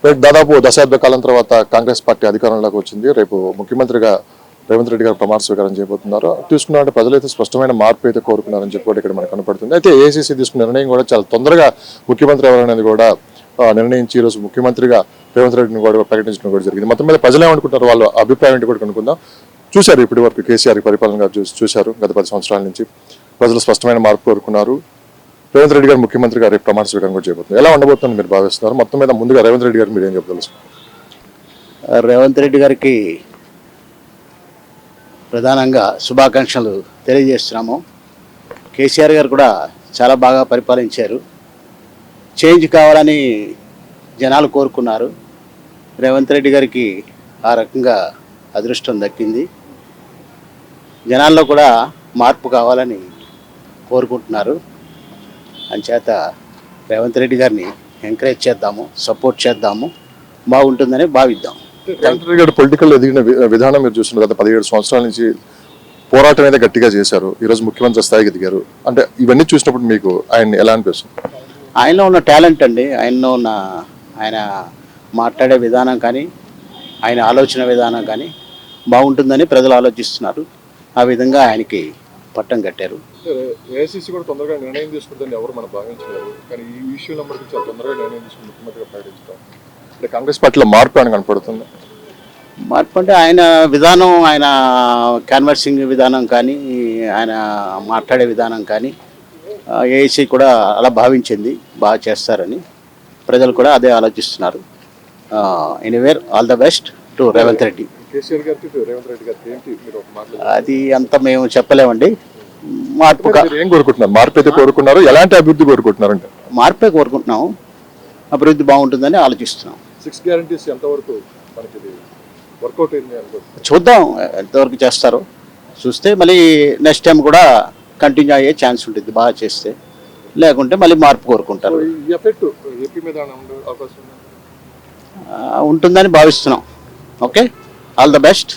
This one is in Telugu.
దాదాపు దశాబ్ద కాలం తర్వాత కాంగ్రెస్ పార్టీ అధికారంలోకి వచ్చింది. రేపు ముఖ్యమంత్రిగా రేవంత్ రెడ్డి గారు ప్రమాణ స్వీకారం చేయబోతున్నారు. చూసుకున్నారంటే ప్రజలైతే స్పష్టమైన మార్పు అయితే కోరుకున్నారని చెప్పి కూడా ఇక్కడ మనకు కనపడుతుంది. అయితే ఏఐసీసీ తీసుకున్న నిర్ణయం కూడా చాలా తొందరగా ముఖ్యమంత్రి ఎవరనేది కూడా నిర్ణయించి ఈరోజు ముఖ్యమంత్రిగా రేవంత్ రెడ్డిని కూడా ప్రకటించడం కూడా జరిగింది. మొత్తం మీద ప్రజలు ఏమనుకుంటారు, వాళ్ళ అభిప్రాయం ఏంటి కూడా కనుక్కుందాం. చూశారు ఇప్పటి వరకు కేసీఆర్ పరిపాలన చూశారు. గత 10 సంవత్సరాల నుంచి ప్రజలు స్పష్టమైన మార్పు కోరుకున్నారు. రేవంత్ రెడ్డి గారు ముఖ్యమంత్రిగా రేపు ప్రమాణ స్వీకారం కూడా చేయబోతున్నారు. ఎలా ఉండబోతుందని మీరు భావిస్తున్నారు? మొత్తం మీద ముందుగా రేవంత్ రెడ్డి గారు మీరు ఏం చెప్పదలుచు? రేవంత్ రెడ్డి గారికి ప్రధానంగా శుభాకాంక్షలు తెలియజేస్తున్నాము. కేసీఆర్ గారు కూడా చాలా బాగా పరిపాలించారు. చేంజ్ కావాలని జనాలు కోరుకున్నారు. రేవంత్ రెడ్డి గారికి ఆ రకంగా అదృష్టం దక్కింది. జనాల్లో కూడా మార్పు కావాలని కోరుకుంటున్నారు. అంచేత రేవంత్ రెడ్డి గారిని ఎంకరేజ్ చేద్దాము, సపోర్ట్ చేద్దాము, బాగుంటుందని భావిద్దాం. రేవంత్ రెడ్డి గారు పొలిటికల్ ఎదిగిన విధానం మీరు చూస్తున్నారు. గత 17 సంవత్సరాల నుంచి పోరాటం అయితే గట్టిగా చేశారు. ఈరోజు ముఖ్యమంత్రి స్థాయికి ఎదిగారు. అంటే ఇవన్నీ చూసినప్పుడు మీకు ఆయన ఎలా అనిపిస్తుంది? ఆయనలో ఉన్న టాలెంట్ అండి, ఆయనలో ఉన్న ఆయన మాట్లాడే విధానం కానీ ఆయన ఆలోచన విధానం కానీ బాగుంటుందని ప్రజలు ఆలోచిస్తున్నారు. ఆ విధంగా ఆయనకి పట్టం కట్టారు. ఏఐసీసీ కూడా తొందరగా నిర్ణయం తీసుకుంటుందని ఎవరు మనం భావించలేరు. కానీ ఈ విషయంలో మనకి చాలా తొందరగా నిర్ణయం తీసుకుని ముఖ్యమంత్రిగా ప్రకటించడం అంటే కాంగ్రెస్ పార్టీలో మార్పు అని కనపడుతుంది. మార్పు అంటే ఆయన విధానం, ఆయన కాన్వర్సింగ్ విధానం కానీ ఆయన మాట్లాడే విధానం కానీ ఏఐసీ కూడా అలా భావించింది, బాగా చేస్తారని ప్రజలు కూడా అదే ఆలోచిస్తున్నారు. Anywhere all the best to Revanth Reddy. KCR గారికి రేవంత్ రెడ్డి గారికి ఏంటి మీరు ఒక మాట? అది అంత మేము చెప్పలేమండి. మార్పు ఏం కోరుకుంటున్నారు? మార్పు అయితే కోరుకున్నారు. ఎలాంటి అభివృద్ధి కోరుకుంటున్నారు? అంటే మార్పే కోరుకుంటున్నాము, అభివృద్ధి బాగుంటుందని ఆలోచిస్తున్నాం. 6 గ్యారంటీస్ ఎంతవరకు మనకి వర్కౌట్ అయింది అనుకుంటున్నారు? చూద్దాం ఎంతవరకు చేస్తారో. చూస్తే మళ్ళీ నెక్స్ట్ టైం కూడా కంటిన్యూ అయ్యే ఛాన్స్ ఉంటుంది బాగా చేస్తే. లేకుంటే మళ్ళీ మార్పు కోరుకుంటారు. ఈ ఎఫెక్ట్ ఏపీ మీద ఉండే అవకాశం ఉంటుందని భావిస్తున్నాం. Okay, all the best.